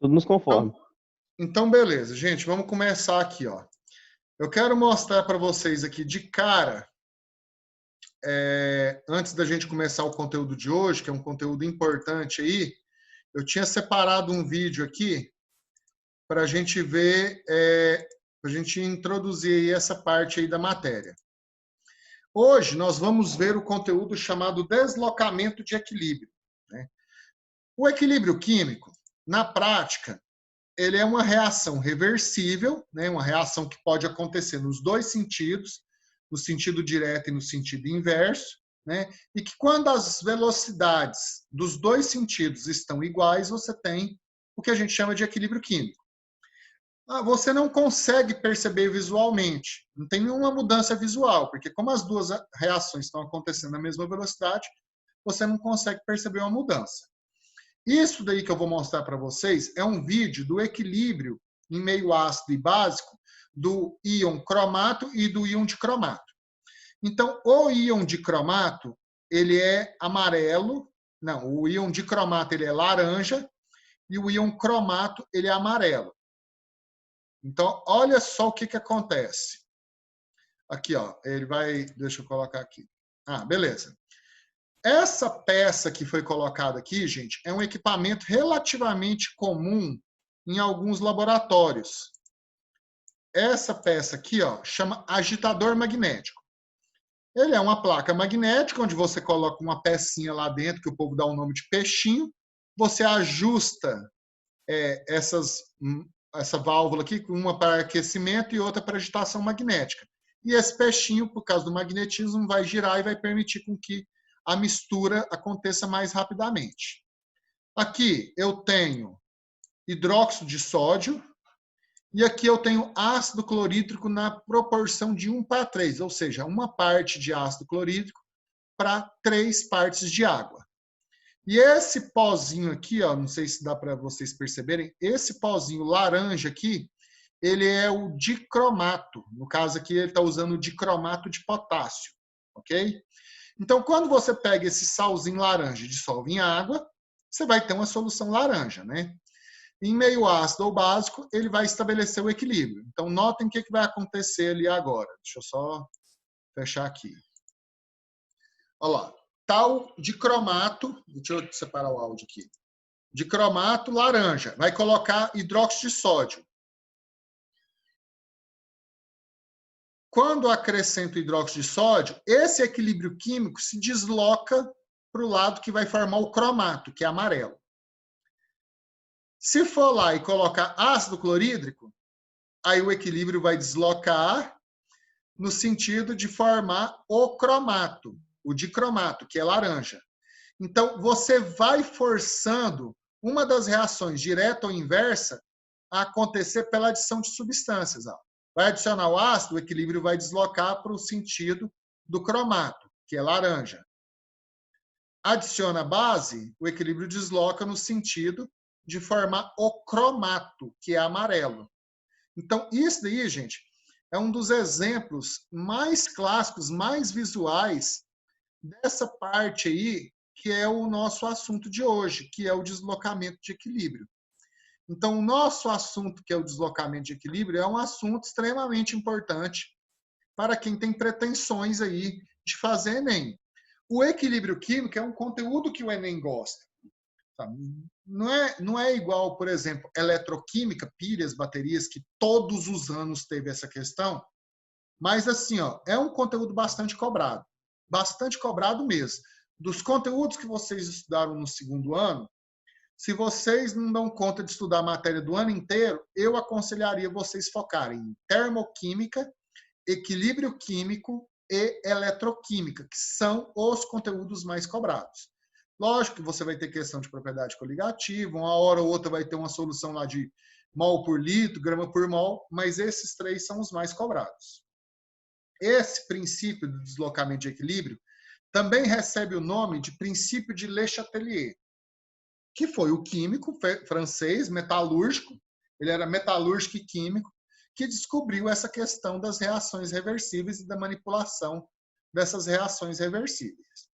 Tudo nos conforme. Então, beleza, gente, vamos começar aqui, ó. Eu quero mostrar para vocês aqui de cara, antes da gente começar o conteúdo de hoje, que é um conteúdo importante aí, eu tinha separado um vídeo aqui para a gente ver, para a gente introduzir aí essa parte aí da matéria. Hoje nós vamos ver o conteúdo chamado deslocamento de equilíbrio, né? O equilíbrio químico, na prática, ele é uma reação reversível, né? Uma reação que pode acontecer nos dois sentidos, no sentido direto e no sentido inverso, né? E que quando as velocidades dos dois sentidos estão iguais, você tem o que a gente chama de equilíbrio químico. Você não consegue perceber visualmente, não tem nenhuma mudança visual, porque como as duas reações estão acontecendo na mesma velocidade, você não consegue perceber uma mudança. Isso daí que eu vou mostrar para vocês é um vídeo do equilíbrio em meio ácido e básico do íon cromato e do íon dicromato. Então, o íon dicromato, ele é amarelo, não, o íon dicromato ele é laranja e o íon cromato ele é amarelo. Então, olha só o que acontece. Aqui, ó, ele vai, deixa eu colocar aqui. Beleza. Essa peça que foi colocada aqui, gente, é um equipamento relativamente comum em alguns laboratórios. Essa peça aqui, ó, chama agitador magnético. Ele é uma placa magnética onde você coloca uma pecinha lá dentro, que o povo dá o nome de peixinho. Você ajusta essa válvula aqui, uma para aquecimento e outra para agitação magnética. E esse peixinho, por causa do magnetismo, vai girar e vai permitir com que a mistura aconteça mais rapidamente. Aqui eu tenho hidróxido de sódio e aqui eu tenho ácido clorídrico na proporção de 1:3, ou seja, uma parte de ácido clorídrico para 3 partes de água. E esse pozinho aqui, ó, não sei se dá para vocês perceberem, esse pozinho laranja aqui, ele é o dicromato. No caso aqui, ele está usando o dicromato de potássio, ok? Então, quando você pega esse salzinho laranja e dissolve em água, você vai ter uma solução laranja, né? Em meio ácido ou básico, ele vai estabelecer o equilíbrio. Então, notem o que vai acontecer ali agora. Deixa eu só fechar aqui. Olha lá. Tal dicromato, deixa eu separar o áudio aqui. Dicromato laranja. Vai colocar hidróxido de sódio. Quando acrescento hidróxido de sódio, esse equilíbrio químico se desloca para o lado que vai formar o cromato, que é amarelo. Se for lá e colocar ácido clorídrico, aí o equilíbrio vai deslocar no sentido de formar o cromato, o dicromato, que é laranja. Então, você vai forçando uma das reações, direta ou inversa, a acontecer pela adição de substâncias. Vai adicionar o ácido, o equilíbrio vai deslocar para o sentido do cromato, que é laranja. Adiciona a base, o equilíbrio desloca no sentido de formar o cromato, que é amarelo. Então, isso daí, gente, é um dos exemplos mais clássicos, mais visuais dessa parte aí, que é o nosso assunto de hoje, que é o deslocamento de equilíbrio. Então, o nosso assunto, que é o deslocamento de equilíbrio, é um assunto extremamente importante para quem tem pretensões aí de fazer Enem. O equilíbrio químico é um conteúdo que o Enem gosta. Sabe? Não é igual, por exemplo, eletroquímica, pilhas, baterias, que todos os anos teve essa questão, mas assim, ó, é um conteúdo bastante cobrado mesmo. Dos conteúdos que vocês estudaram no segundo ano, se vocês não dão conta de estudar a matéria do ano inteiro, eu aconselharia vocês focarem em termoquímica, equilíbrio químico e eletroquímica, que são os conteúdos mais cobrados. Lógico que você vai ter questão de propriedade coligativa, uma hora ou outra vai ter uma solução lá de mol por litro, grama por mol, mas esses 3 são os mais cobrados. Esse princípio do deslocamento de equilíbrio também recebe o nome de princípio de Le Chatelier, que foi o químico francês, metalúrgico, ele era metalúrgico e químico, que descobriu essa questão das reações reversíveis e da manipulação dessas reações reversíveis.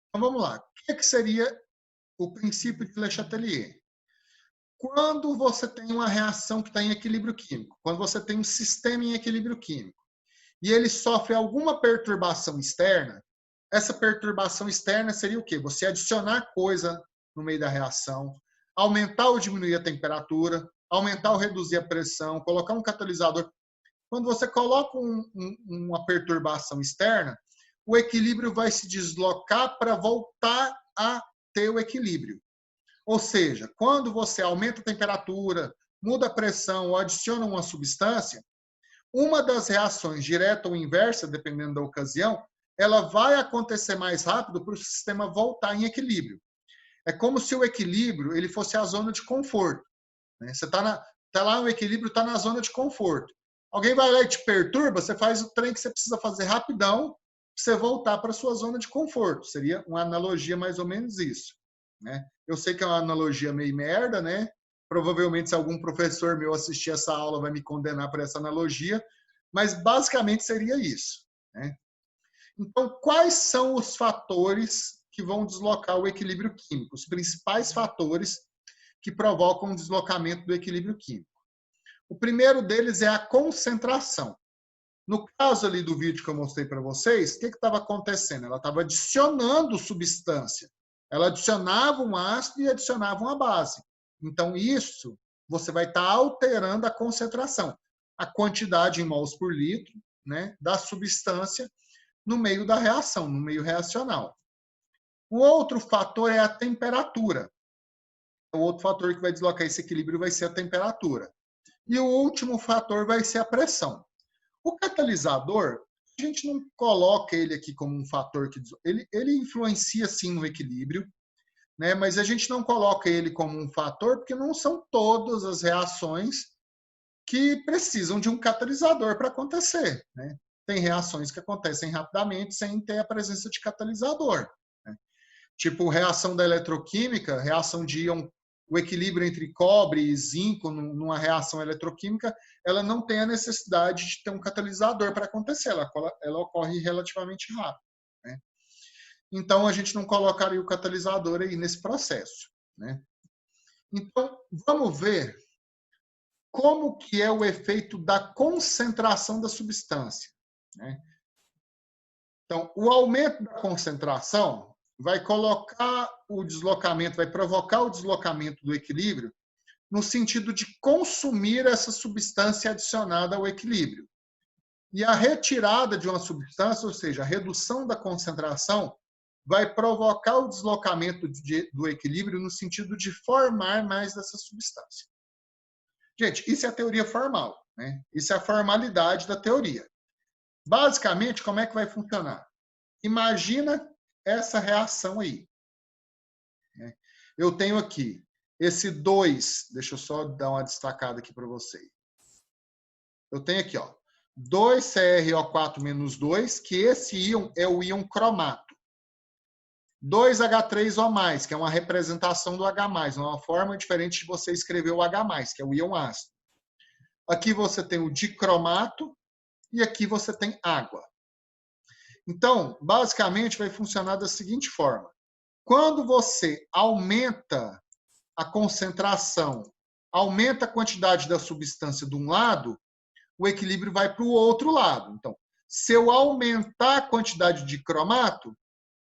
Então, vamos lá. O que seria o princípio de Le Chatelier? Quando você tem uma reação que está em equilíbrio químico, quando você tem um sistema em equilíbrio químico, e ele sofre alguma perturbação externa, essa perturbação externa seria o quê? Você adicionar coisa no meio da reação, aumentar ou diminuir a temperatura, aumentar ou reduzir a pressão, colocar um catalisador. Quando você coloca uma perturbação externa, o equilíbrio vai se deslocar para voltar a ter o equilíbrio. Ou seja, quando você aumenta a temperatura, muda a pressão ou adiciona uma substância, uma das reações direta ou inversa, dependendo da ocasião, ela vai acontecer mais rápido para o sistema voltar em equilíbrio. É como se o equilíbrio ele fosse a zona de conforto. Né? Você está lá, o equilíbrio está na zona de conforto. Alguém vai lá e te perturba, você faz o trem que você precisa fazer rapidão para você voltar para a sua zona de conforto. Seria uma analogia mais ou menos isso. Né? Eu sei que é uma analogia meio merda, né? Provavelmente, se algum professor meu assistir essa aula, vai me condenar por essa analogia, mas basicamente seria isso. Né? Então, quais são os fatores que vão deslocar o equilíbrio químico? Os principais fatores que provocam o deslocamento do equilíbrio químico. O primeiro deles é a concentração. No caso ali do vídeo que eu mostrei para vocês, o que estava acontecendo? Ela estava adicionando substância. Ela adicionava um ácido e adicionava uma base. Então, isso, você vai estar alterando a concentração, a quantidade em mols por litro, né, da substância no meio da reação, no meio reacional. O outro fator é a temperatura. O outro fator que vai deslocar esse equilíbrio vai ser a temperatura. E o último fator vai ser a pressão. O catalisador, a gente não coloca ele aqui como um fator que ele influencia sim no equilíbrio, né? Mas a gente não coloca ele como um fator porque não são todas as reações que precisam de um catalisador para acontecer, né? Tem reações que acontecem rapidamente sem ter a presença de catalisador, né? Tipo reação da eletroquímica, reação de íon, o equilíbrio entre cobre e zinco numa reação eletroquímica, ela não tem a necessidade de ter um catalisador para acontecer, ela ocorre relativamente rápido, né? Então, a gente não colocaria o catalisador aí nesse processo, né? Então, vamos ver como que é o efeito da concentração da substância, né? Então, o aumento da concentração vai colocar o deslocamento, vai provocar o deslocamento do equilíbrio no sentido de consumir essa substância adicionada ao equilíbrio. E a retirada de uma substância, ou seja, a redução da concentração, vai provocar o deslocamento do equilíbrio no sentido de formar mais dessa substância. Gente, isso é a teoria formal, né? Isso é a formalidade da teoria. Basicamente, como é que vai funcionar? Imagina essa reação aí. Eu tenho aqui esse 2, deixa eu só dar uma destacada aqui para vocês. Eu tenho aqui, ó, 2CrO4 menos 2, que esse íon é o íon cromato. 2H3O+, que é uma representação do H+, uma forma diferente de você escrever o H+, que é o íon ácido. Aqui você tem o dicromato e aqui você tem água. Então, basicamente, vai funcionar da seguinte forma. Quando você aumenta a concentração, aumenta a quantidade da substância de um lado, o equilíbrio vai para o outro lado. Então, se eu aumentar a quantidade de cromato,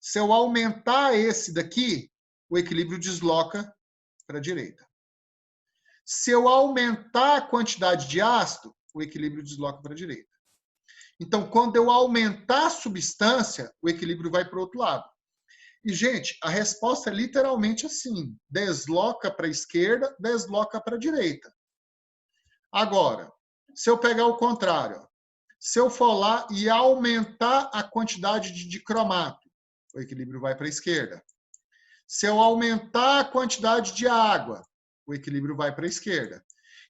se eu aumentar esse daqui, o equilíbrio desloca para a direita. Se eu aumentar a quantidade de ácido, o equilíbrio desloca para a direita. Então, quando eu aumentar a substância, o equilíbrio vai para o outro lado. E, gente, a resposta é literalmente assim. Desloca para a esquerda, desloca para a direita. Agora, se eu pegar o contrário, se eu for lá e aumentar a quantidade de dicromato, o equilíbrio vai para a esquerda. Se eu aumentar a quantidade de água, o equilíbrio vai para a esquerda.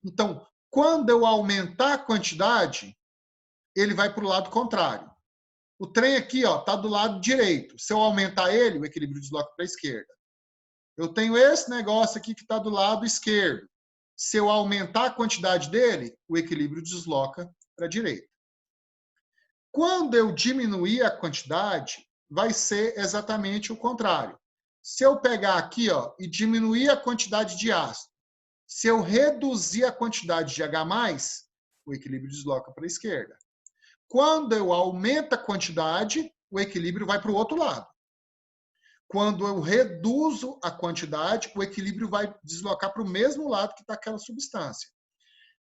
Então, quando eu aumentar a quantidade, ele vai para o lado contrário. O trem aqui está do lado direito. Se eu aumentar ele, o equilíbrio desloca para a esquerda. Eu tenho esse negócio aqui que está do lado esquerdo. Se eu aumentar a quantidade dele, o equilíbrio desloca para a direita. Quando eu diminuir a quantidade, vai ser exatamente o contrário. Se eu pegar aqui e diminuir a quantidade de ácido, Se eu reduzir a quantidade de H+, o equilíbrio desloca para a esquerda. Quando eu aumento a quantidade, o equilíbrio vai para o outro lado. Quando eu reduzo a quantidade, o equilíbrio vai deslocar para o mesmo lado que está aquela substância.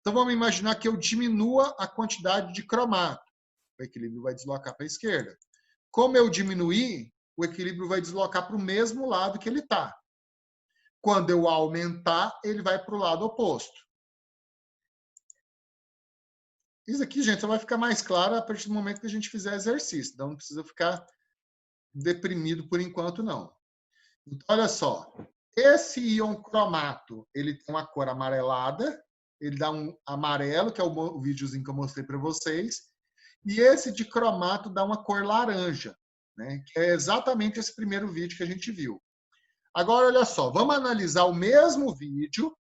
Então, vamos imaginar que eu diminua a quantidade de cromato. O equilíbrio vai deslocar para a esquerda. Como eu diminuir, o equilíbrio vai deslocar para o mesmo lado que ele está. Quando eu aumentar, ele vai para o lado oposto. Isso aqui, gente, só vai ficar mais claro a partir do momento que a gente fizer exercício. Então, não precisa ficar deprimido por enquanto, não. Então, olha só. Esse íon cromato, ele tem uma cor amarelada. Ele dá um amarelo, que é o videozinho que eu mostrei para vocês. E esse de cromato dá uma cor laranja, né? Que é exatamente esse primeiro vídeo que a gente viu. Agora, olha só. Vamos analisar o mesmo vídeo,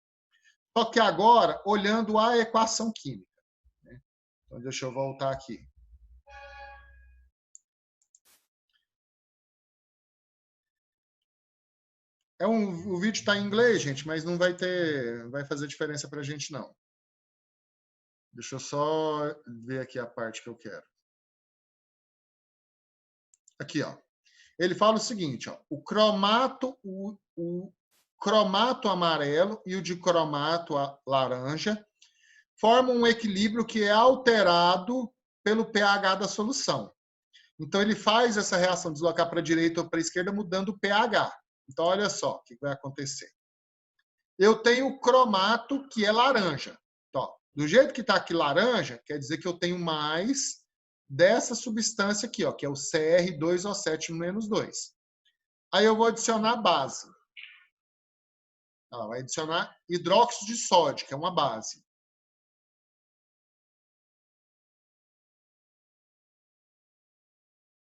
só que agora olhando a equação química. Né? Então, deixa eu voltar aqui. O vídeo está em inglês, gente, mas não vai fazer diferença para a gente, não. Deixa eu só ver aqui a parte que eu quero. Aqui, ó. Ele fala o seguinte, ó, o cromato amarelo e o dicromato laranja formam um equilíbrio que é alterado pelo pH da solução. Então, ele faz essa reação de deslocar para a direita ou para a esquerda mudando o pH. Então, olha só o que vai acontecer. Eu tenho o cromato, que é laranja. Então, do jeito que está aqui laranja, quer dizer que eu tenho mais dessa substância aqui, ó, que é o Cr2O7-2. Aí eu vou adicionar a base. Ela vai adicionar hidróxido de sódio, que é uma base.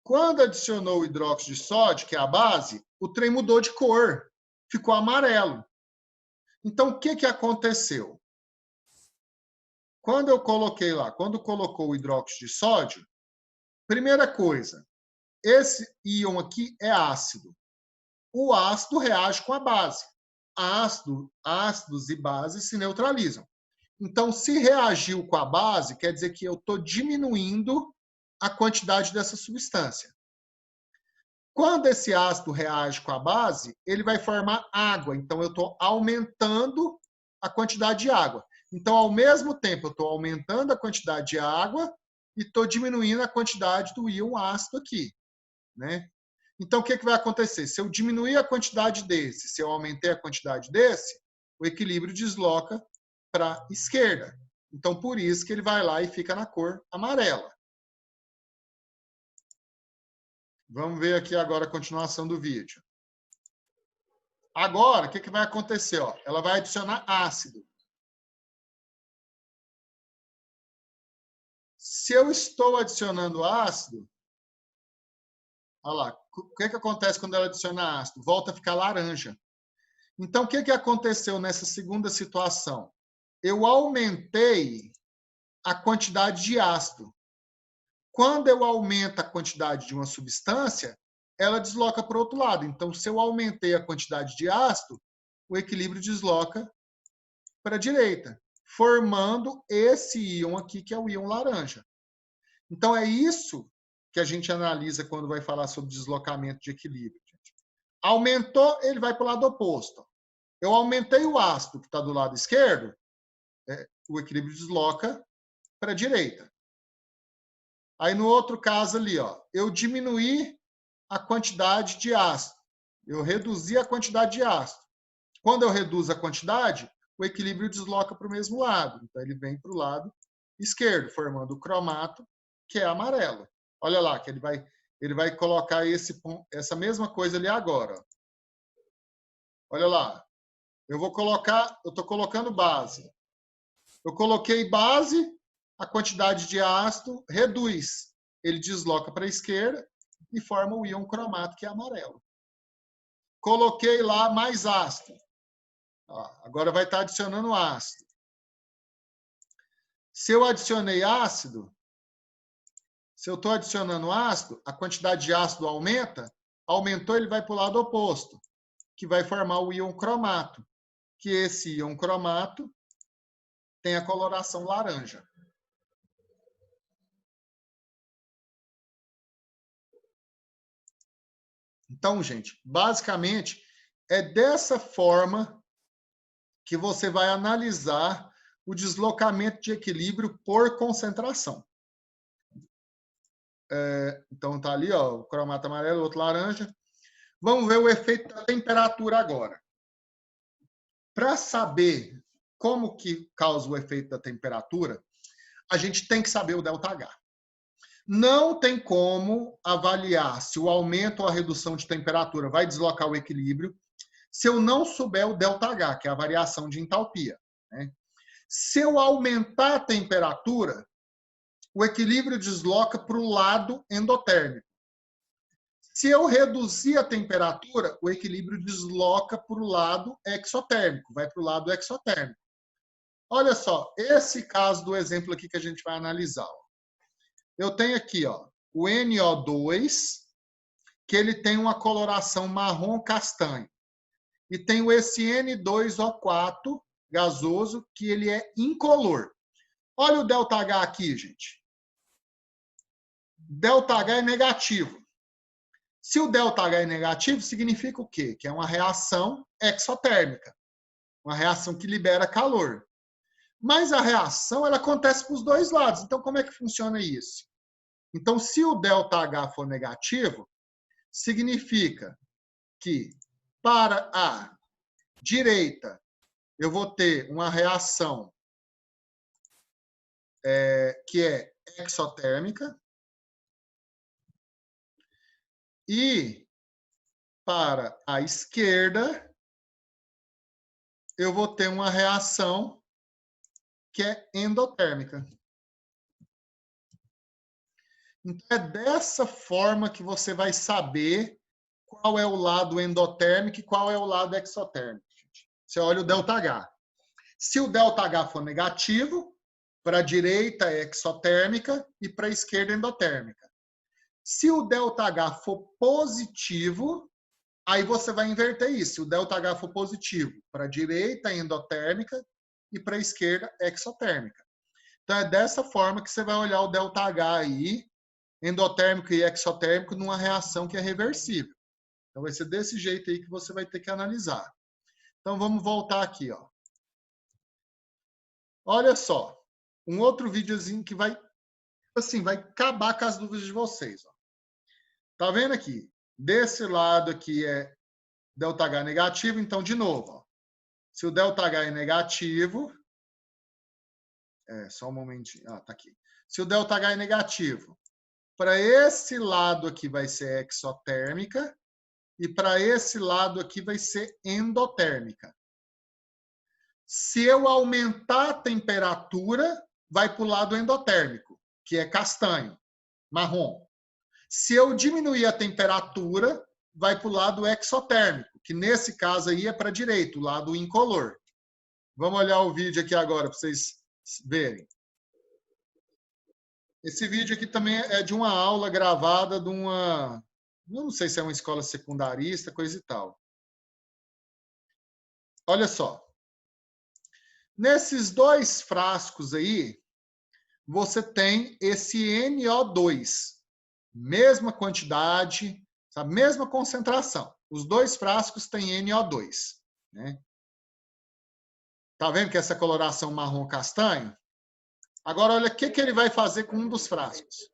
Quando adicionou o hidróxido de sódio, que é a base, o trem mudou de cor. Ficou amarelo. Então, o que aconteceu? Quando eu coloquei lá, quando colocou o hidróxido de sódio, primeira coisa, esse íon aqui é ácido. O ácido reage com a base. Ácidos e bases se neutralizam. Então, se reagiu com a base, quer dizer que eu estou diminuindo a quantidade dessa substância. Quando esse ácido reage com a base, ele vai formar água. Então, eu estou aumentando a quantidade de água. Então, ao mesmo tempo, eu estou aumentando a quantidade de água e estou diminuindo a quantidade do íon ácido aqui, né? Então, o que vai acontecer? Se eu diminuir a quantidade desse, se eu aumentei a quantidade desse, o equilíbrio desloca para a esquerda. Então, por isso que ele vai lá e fica na cor amarela. Vamos ver aqui agora a continuação do vídeo. Agora, o que vai acontecer? Ó, ela vai adicionar ácido. Se eu estou adicionando ácido, olha lá, o que acontece quando ela adiciona ácido? Volta a ficar laranja. Então, o que aconteceu nessa segunda situação? Eu aumentei a quantidade de ácido. Quando eu aumento a quantidade de uma substância, ela desloca para o outro lado. Então, se eu aumentei a quantidade de ácido, o equilíbrio desloca para a direita, formando esse íon aqui, que é o íon laranja. Então, é isso que a gente analisa quando vai falar sobre deslocamento de equilíbrio. Aumentou, ele vai para o lado oposto. Eu aumentei o ácido, que está do lado esquerdo, o equilíbrio desloca para a direita. Aí, no outro caso ali, ó, eu diminuí a quantidade de ácido. Eu reduzi a quantidade de ácido. Quando eu reduzo a quantidade, o equilíbrio desloca para o mesmo lado. Então, ele vem para o lado esquerdo, formando o cromato, que é amarelo. Olha lá, que ele vai colocar essa mesma coisa ali agora. Olha lá. Eu estou colocando base. Eu coloquei base, a quantidade de ácido reduz. Ele desloca para a esquerda e forma o íon cromato, que é amarelo. Coloquei lá mais ácido. Agora vai estar adicionando ácido. Se eu adicionei ácido, se eu estou adicionando ácido, a quantidade de ácido aumenta, aumentou, ele vai para o lado oposto, que vai formar o íon cromato, que esse íon cromato tem a coloração laranja. Então, gente, basicamente, é dessa forma que você vai analisar o deslocamento de equilíbrio por concentração. Então, tá ali, ó, o cromato amarelo, o outro laranja. Vamos ver o efeito da temperatura agora. Para saber como que causa o efeito da temperatura, a gente tem que saber o ΔH. Não tem como avaliar se o aumento ou a redução de temperatura vai deslocar o equilíbrio se eu não souber o ΔH, que é a variação de entalpia, né? Se eu aumentar a temperatura, o equilíbrio desloca para o lado endotérmico. Se eu reduzir a temperatura, o equilíbrio desloca para o lado exotérmico, vai para o lado exotérmico. Olha só, esse caso do exemplo aqui que a gente vai analisar. Ó. Eu tenho aqui ó, o NO2, que ele tem uma coloração marrom castanho. E tenho esse N2O4 gasoso, que ele é incolor. Olha o ΔH aqui, gente. ΔH é negativo. Se o ΔH é negativo, significa o quê? Que é uma reação exotérmica. Uma reação que libera calor. Mas a reação ela acontece para os dois lados. Então, como é que funciona isso? Então, se o ΔH for negativo, significa que para a direita eu vou ter uma reação que é exotérmica e para a esquerda eu vou ter uma reação que é endotérmica. Então, é dessa forma que você vai saber qual é o lado endotérmico e qual é o lado exotérmico. Você olha o ΔH. Se o ΔH for negativo, para a direita é exotérmica e para a esquerda endotérmica. Se o ΔH for positivo, aí você vai inverter isso. Se o ΔH for positivo, para a direita é endotérmica e para a esquerda é exotérmica. Então, é dessa forma que você vai olhar o ΔH aí, endotérmico e exotérmico, numa reação que é reversível. Então, vai ser desse jeito aí que você vai ter que analisar. Então, vamos voltar aqui. Ó. Olha só, um outro videozinho que vai, assim, vai acabar com as dúvidas de vocês. Ó. Tá vendo aqui? Desse lado aqui é ΔH negativo, então, de novo, ó, se o ΔH é negativo, só um momentinho, tá aqui. Se o ΔH é negativo, para esse lado aqui vai ser exotérmica e para esse lado aqui vai ser endotérmica. Se eu aumentar a temperatura, vai para o lado endotérmico, que é castanho, marrom. Se eu diminuir a temperatura, vai para o lado exotérmico, que nesse caso aí é para a direita, o lado incolor. Vamos olhar o vídeo aqui agora para vocês verem. Esse vídeo aqui também é de uma aula gravada de uma... Eu não sei se é uma escola secundarista, coisa e tal. Olha só. Nesses dois frascos aí, você tem esse NO2. Mesma quantidade, sabe? Mesma concentração. Os dois frascos têm NO2. Né? Tá vendo que essa coloração marrom castanho? Agora, olha o que ele vai fazer com um dos frascos.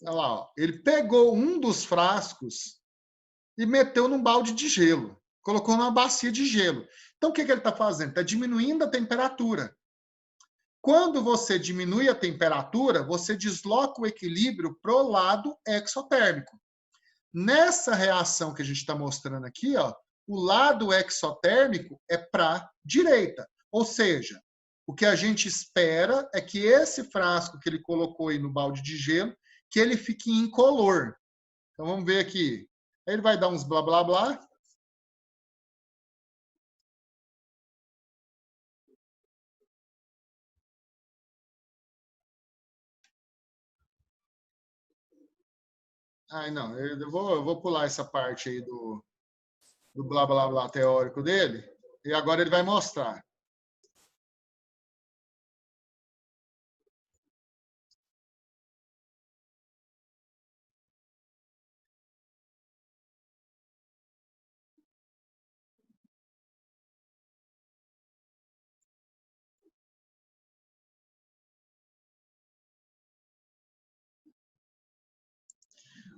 Olha lá, ó. Ele pegou um dos frascos e meteu num balde de gelo. Colocou numa bacia de gelo. Então, o que ele está fazendo? Está diminuindo a temperatura. Quando você diminui a temperatura, você desloca o equilíbrio para o lado exotérmico. Nessa reação que a gente está mostrando aqui, ó, o lado exotérmico é para a direita. Ou seja, o que a gente espera é que esse frasco que ele colocou aí no balde de gelo, que ele fique incolor. Então, vamos ver aqui. Aí ele vai dar uns blá, blá, blá. Ai, não, eu vou pular essa parte aí do blá blá blá teórico dele, e agora ele vai mostrar.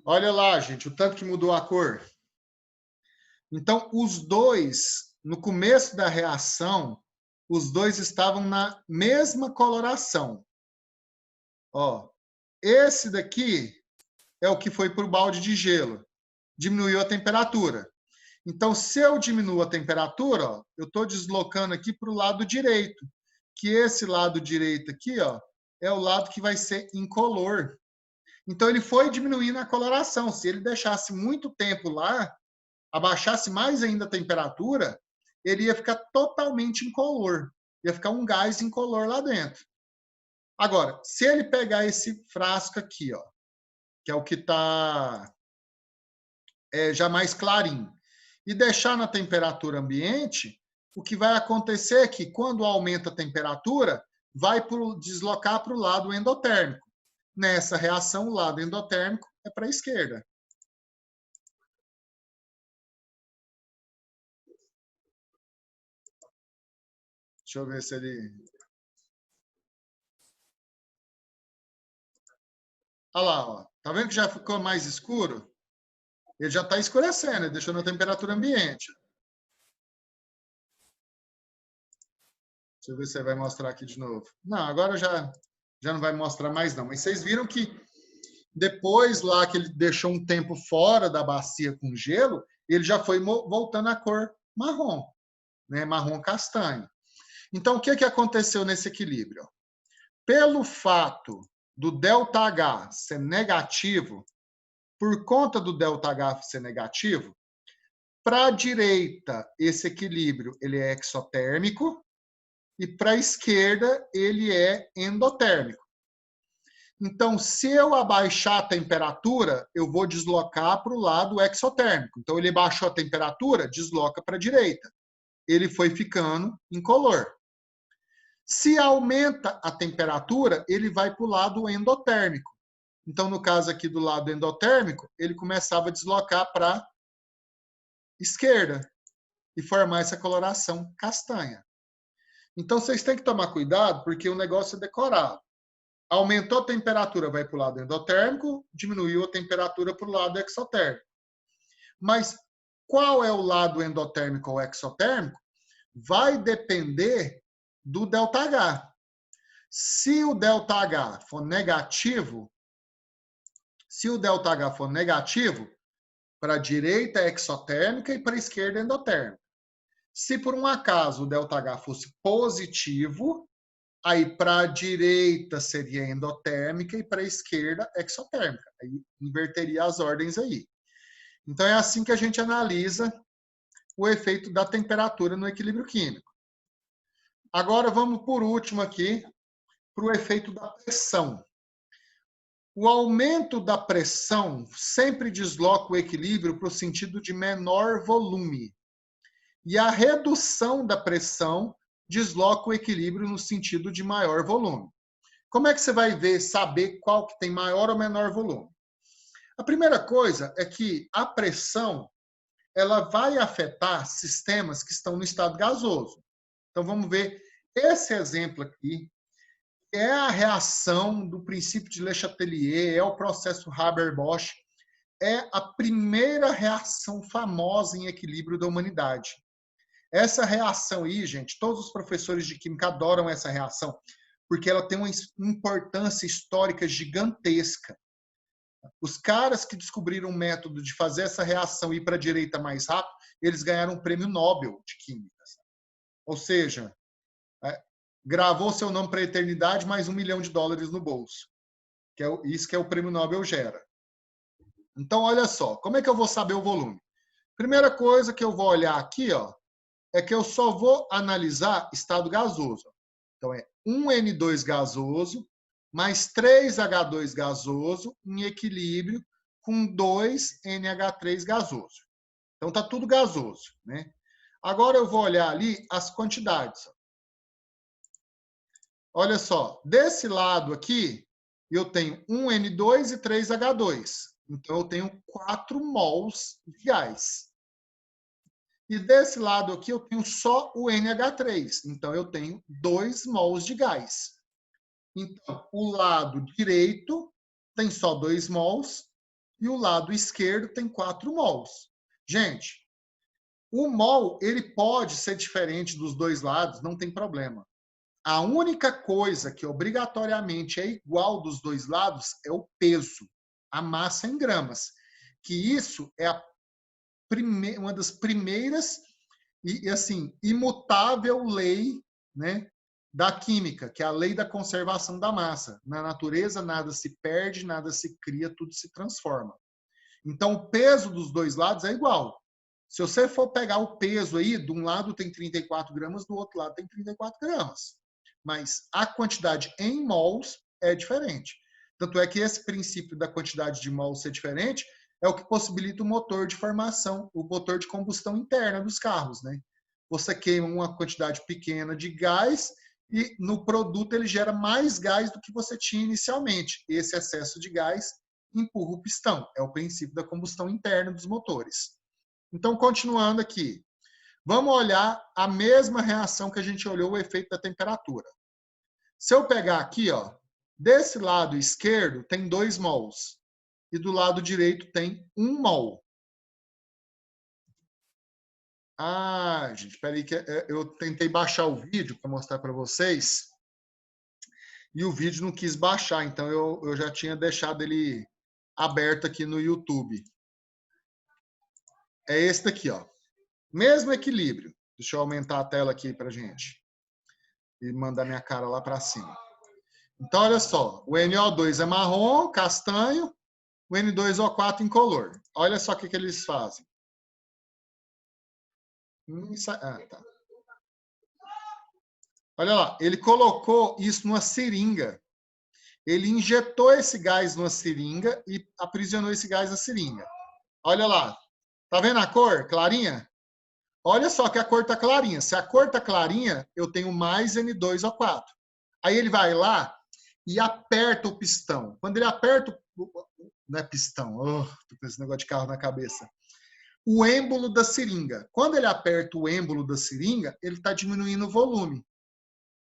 Olha lá, gente, o tanto que mudou a cor. Então, os dois, no começo da reação, os dois estavam na mesma coloração. Ó, esse daqui é o que foi para o balde de gelo. Diminuiu a temperatura. Então, se eu diminuo a temperatura, ó, eu estou deslocando aqui para o lado direito, que esse lado direito aqui, ó, é o lado que vai ser incolor. Então, ele foi diminuindo a coloração. Se ele deixasse muito tempo lá, abaixasse mais ainda a temperatura, ele ia ficar totalmente incolor. Ia ficar um gás incolor lá dentro. Agora, se ele pegar esse frasco aqui, ó, que é o que está já mais clarinho, e deixar na temperatura ambiente, o que vai acontecer é que, quando aumenta a temperatura, vai deslocar para o lado endotérmico. Nessa reação, o lado endotérmico é para a esquerda. Deixa eu ver se ele... Olha lá, ó. Tá vendo que já ficou mais escuro? Ele já está escurecendo, ele deixou na temperatura ambiente. Deixa eu ver se ele vai mostrar aqui de novo. Não, agora já não vai mostrar mais não. Mas vocês viram que depois lá que ele deixou um tempo fora da bacia com gelo, ele já foi voltando à cor marrom, né? Marrom castanho. Então, o que, que aconteceu nesse equilíbrio? Pelo fato do ΔH ser negativo, por conta do ΔH ser negativo, para a direita, esse equilíbrio ele é exotérmico e para a esquerda ele é endotérmico. Então, se eu abaixar a temperatura, eu vou deslocar para o lado exotérmico. Então, ele baixou a temperatura, desloca para a direita. Ele foi ficando incolor. Se aumenta a temperatura, ele vai para o lado endotérmico. Então, no caso aqui do lado endotérmico, ele começava a deslocar para a esquerda e formar essa coloração castanha. Então, vocês têm que tomar cuidado, porque o negócio é decorado. Aumentou a temperatura, vai para o lado endotérmico, diminuiu a temperatura para o lado exotérmico. Mas qual é o lado endotérmico ou exotérmico? Vai depender do ΔH. Se o ΔH for negativo, para a direita é exotérmica e para a esquerda é endotérmica. Se por um acaso o ΔH fosse positivo, aí para a direita seria endotérmica e para a esquerda exotérmica. Aí inverteria as ordens aí. Então é assim que a gente analisa o efeito da temperatura no equilíbrio químico. Agora vamos por último aqui para o efeito da pressão. O aumento da pressão sempre desloca o equilíbrio para o sentido de menor volume. E a redução da pressão desloca o equilíbrio no sentido de maior volume. Como é que você vai saber qual que tem maior ou menor volume? A primeira coisa é que a pressão ela vai afetar sistemas que estão no estado gasoso. Então vamos ver esse exemplo aqui. É a reação do princípio de Le Chatelier, é o processo Haber-Bosch, é a primeira reação famosa em equilíbrio da humanidade. Essa reação aí, gente, todos os professores de química adoram essa reação, porque ela tem uma importância histórica gigantesca. Os caras que descobriram um método de fazer essa reação ir para a direita mais rápido, eles ganharam um prêmio Nobel de Química. Ou seja, gravou seu nome para a eternidade, mais $1 milhão no bolso. Que é isso que é o prêmio Nobel gera. Então, olha só, como é que eu vou saber o volume? Primeira coisa que eu vou olhar aqui, ó, é que eu só vou analisar estado gasoso. Então, é 1N2 gasoso mais 3H2 gasoso em equilíbrio com 2 NH3 gasoso. Então, está tudo gasoso, né? Agora, eu vou olhar ali as quantidades. Olha só, desse lado aqui, eu tenho 1 N2 e 3 H2. Então, eu tenho 4 mols de gás. E desse lado aqui, eu tenho só o NH3. Então, eu tenho 2 mols de gás. Então, o lado direito tem só 2 mols e o lado esquerdo tem 4 mols. Gente, o mol ele pode ser diferente dos dois lados, não tem problema. A única coisa que obrigatoriamente é igual dos dois lados é o peso, a massa em gramas. Que isso é uma das primeiras e assim imutável lei, né, da química, que é a lei da conservação da massa. Na natureza, nada se perde, nada se cria, tudo se transforma. Então, o peso dos dois lados é igual. Se você for pegar o peso aí, de um lado tem 34 gramas, do outro lado tem 34 gramas. Mas a quantidade em mols é diferente. Tanto é que esse princípio da quantidade de mols ser diferente é o que possibilita o motor de formação, o motor de combustão interna dos carros, né? Você queima uma quantidade pequena de gás e no produto ele gera mais gás do que você tinha inicialmente. Esse excesso de gás empurra o pistão. É o princípio da combustão interna dos motores. Então, continuando aqui. Vamos olhar a mesma reação que a gente olhou, o efeito da temperatura. Se eu pegar aqui, ó, desse lado esquerdo tem 2 mols e do lado direito tem 1 mol. Ah, gente, espera aí que eu tentei baixar o vídeo para mostrar para vocês e o vídeo não quis baixar, então eu já tinha deixado ele aberto aqui no YouTube. É esse daqui, ó. Mesmo equilíbrio. Deixa eu aumentar a tela aqui para gente e mandar minha cara lá para cima. Então, olha só, o NO2 é marrom, castanho, o N2O4 incolor. Olha só o que eles fazem. Tá. Olha lá, ele colocou isso numa seringa. Ele injetou esse gás numa seringa e aprisionou esse gás na seringa. Olha lá, tá vendo a cor clarinha? Olha só que a cor tá clarinha. Se a cor tá clarinha, eu tenho mais N2O4. Aí ele vai lá e aperta o pistão. Quando ele aperta, não é pistão, tô com esse negócio de carro na cabeça. O êmbolo da seringa. Quando ele aperta o êmbolo da seringa, ele está diminuindo o volume.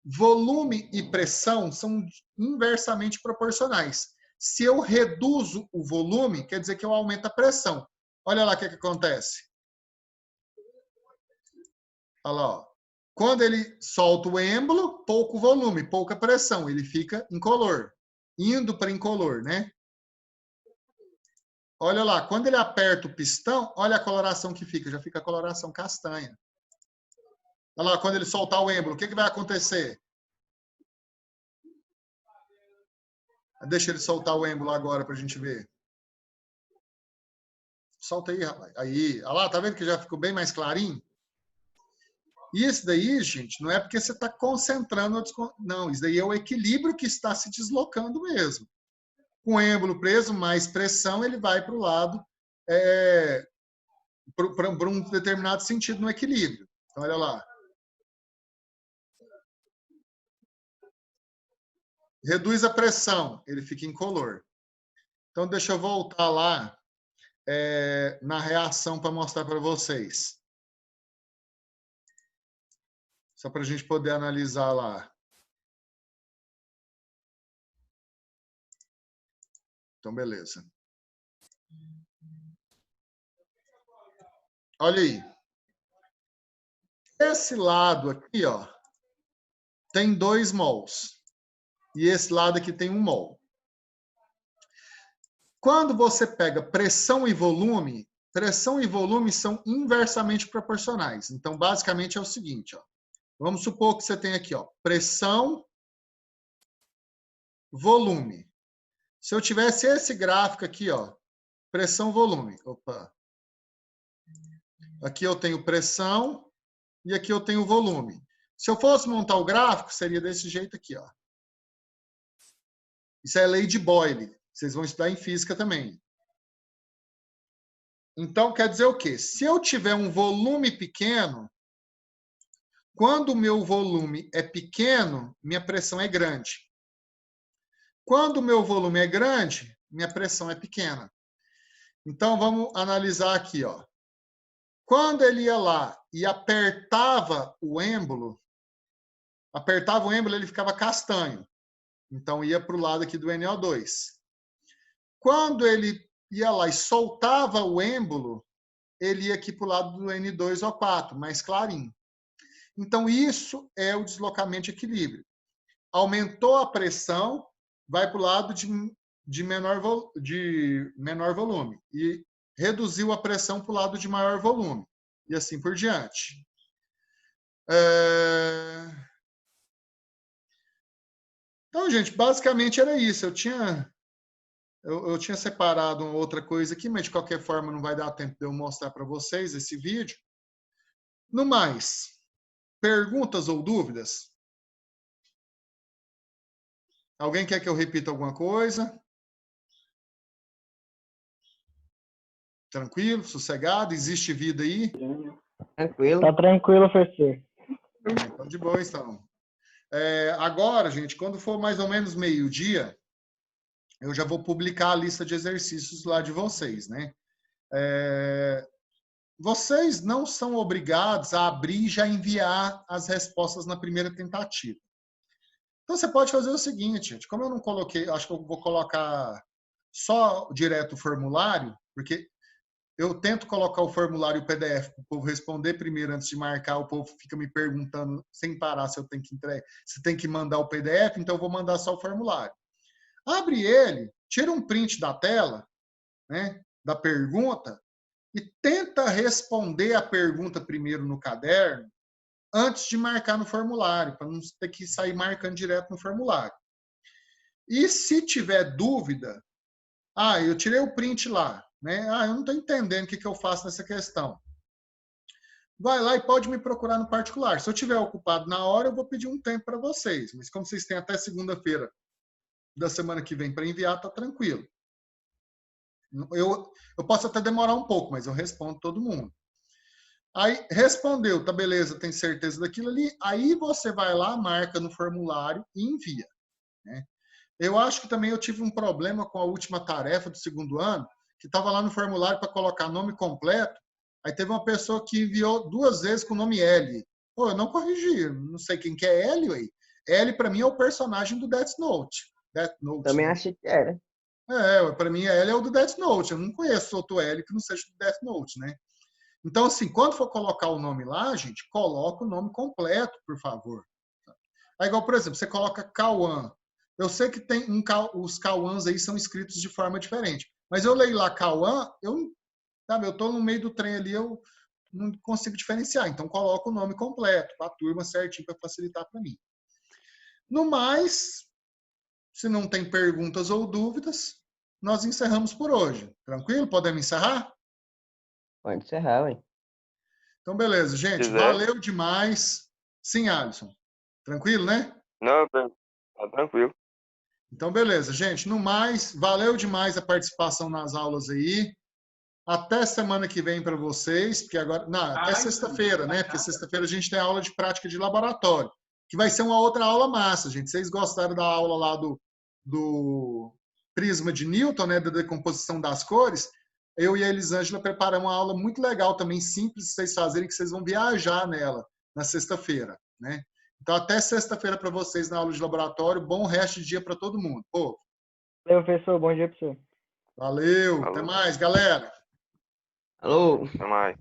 Volume e pressão são inversamente proporcionais. Se eu reduzo o volume, quer dizer que eu aumento a pressão. Olha lá o que acontece. Olha lá, ó. Quando ele solta o êmbolo, pouco volume, pouca pressão, ele fica incolor, indo para incolor, né? Olha lá, quando ele aperta o pistão, olha a coloração que fica, já fica a coloração castanha. Olha lá, quando ele soltar o êmbolo, o que vai acontecer? Deixa ele soltar o êmbolo agora para a gente ver. Solta aí, rapaz. Aí, olha lá, tá vendo que já ficou bem mais clarinho? Isso daí, gente, não é porque você está concentrando. Não, isso daí é o equilíbrio que está se deslocando mesmo. Com o êmbolo preso, mais pressão, ele vai para o lado, para um determinado sentido no equilíbrio. Então, olha lá. Reduz a pressão, ele fica incolor. Então, deixa eu voltar lá na reação para mostrar para vocês. Só para a gente poder analisar lá. Então, beleza. Olha aí. Esse lado aqui, ó, tem 2 mols. E esse lado aqui tem 1 mol. Quando você pega pressão e volume são inversamente proporcionais. Então, basicamente, é o seguinte, ó. Vamos supor que você tem aqui, ó, pressão, volume. Se eu tivesse esse gráfico aqui, ó, pressão, volume. Opa. Aqui eu tenho pressão e aqui eu tenho volume. Se eu fosse montar o gráfico, seria desse jeito aqui, ó. Isso é lei de Boyle. Vocês vão estudar em física também. Então, quer dizer o quê? Se eu tiver um volume pequeno, quando o meu volume é pequeno, minha pressão é grande. Quando o meu volume é grande, minha pressão é pequena. Então, vamos analisar aqui, ó. Quando ele ia lá e apertava o êmbolo, ele ficava castanho. Então, ia para o lado aqui do NO2. Quando ele ia lá e soltava o êmbolo, ele ia aqui para o lado do N2O4, mais clarinho. Então, isso é o deslocamento de equilíbrio. Aumentou a pressão, vai para o lado de menor volume. E reduziu a pressão para o lado de maior volume. E assim por diante. Então, gente, basicamente era isso. Eu tinha separado uma outra coisa aqui, mas de qualquer forma não vai dar tempo de eu mostrar para vocês esse vídeo. No mais, perguntas ou dúvidas? Alguém quer que eu repita alguma coisa? Tranquilo, sossegado? Existe vida aí? Tranquilo. Tá tranquilo, professor. Então, de boa, então. Agora, gente, quando for mais ou menos meio-dia, eu já vou publicar a lista de exercícios lá de vocês, né? Vocês não são obrigados a abrir e já enviar as respostas na primeira tentativa. Então, você pode fazer o seguinte, gente, como eu não coloquei, acho que eu vou colocar só direto o formulário, porque eu tento colocar o formulário e o PDF para o povo responder primeiro antes de marcar, o povo fica me perguntando sem parar se eu tenho que entregar, se tem que mandar o PDF, então eu vou mandar só o formulário. Abre ele, tira um print da tela, né, da pergunta, e tenta responder a pergunta primeiro no caderno, antes de marcar no formulário, para não ter que sair marcando direto no formulário. E se tiver dúvida, eu tirei o print lá, né? Eu não estou entendendo o que eu faço nessa questão. Vai lá e pode me procurar no particular. Se eu estiver ocupado na hora, eu vou pedir um tempo para vocês. Mas como vocês têm até segunda-feira da semana que vem para enviar, tá tranquilo. Eu posso até demorar um pouco, mas eu respondo todo mundo. Aí, respondeu, tá beleza, tem certeza daquilo ali. Aí você vai lá, marca no formulário e envia, né? Eu acho que também eu tive um problema com a última tarefa do segundo ano, que estava lá no formulário para colocar nome completo. Aí teve uma pessoa que enviou 2 vezes com o nome L. Pô, eu não corrigi, não sei quem que é L, ué. L para mim é o personagem do Death Note. Death Note, Também né? achei que era. Para mim L é o do Death Note. Eu não conheço outro L que não seja do Death Note, né? Então, assim, quando for colocar o nome lá, gente, coloca o nome completo, por favor. Aí, igual, por exemplo, você coloca Cauã. Eu sei que tem os Cauãs aí são escritos de forma diferente. Mas eu leio lá Cauã, eu estou no meio do trem ali, eu não consigo diferenciar. Então, coloco o nome completo, para a turma certinho, para facilitar para mim. No mais, se não tem perguntas ou dúvidas, nós encerramos por hoje. Tranquilo? Podemos encerrar? Pode encerrar, ué. Então, beleza, gente. Valeu demais. Sim, Alisson. Tranquilo, né? Não, tá tranquilo. Então, beleza, gente. No mais, valeu demais a participação nas aulas aí. Até semana que vem para vocês, porque agora. Não, até sexta-feira, né? Porque sexta-feira a gente tem aula de prática de laboratório, que vai ser uma outra aula massa, gente. Vocês gostaram da aula lá do prisma de Newton, né? Da decomposição das cores? Eu e a Elisângela preparamos uma aula muito legal também, simples de vocês fazerem, que vocês vão viajar nela na sexta-feira, né? Então, até sexta-feira para vocês na aula de laboratório. Bom resto de dia para todo mundo. Pô. Valeu, professor. Bom dia para você. Valeu. Até mais, galera. Alô? Até mais.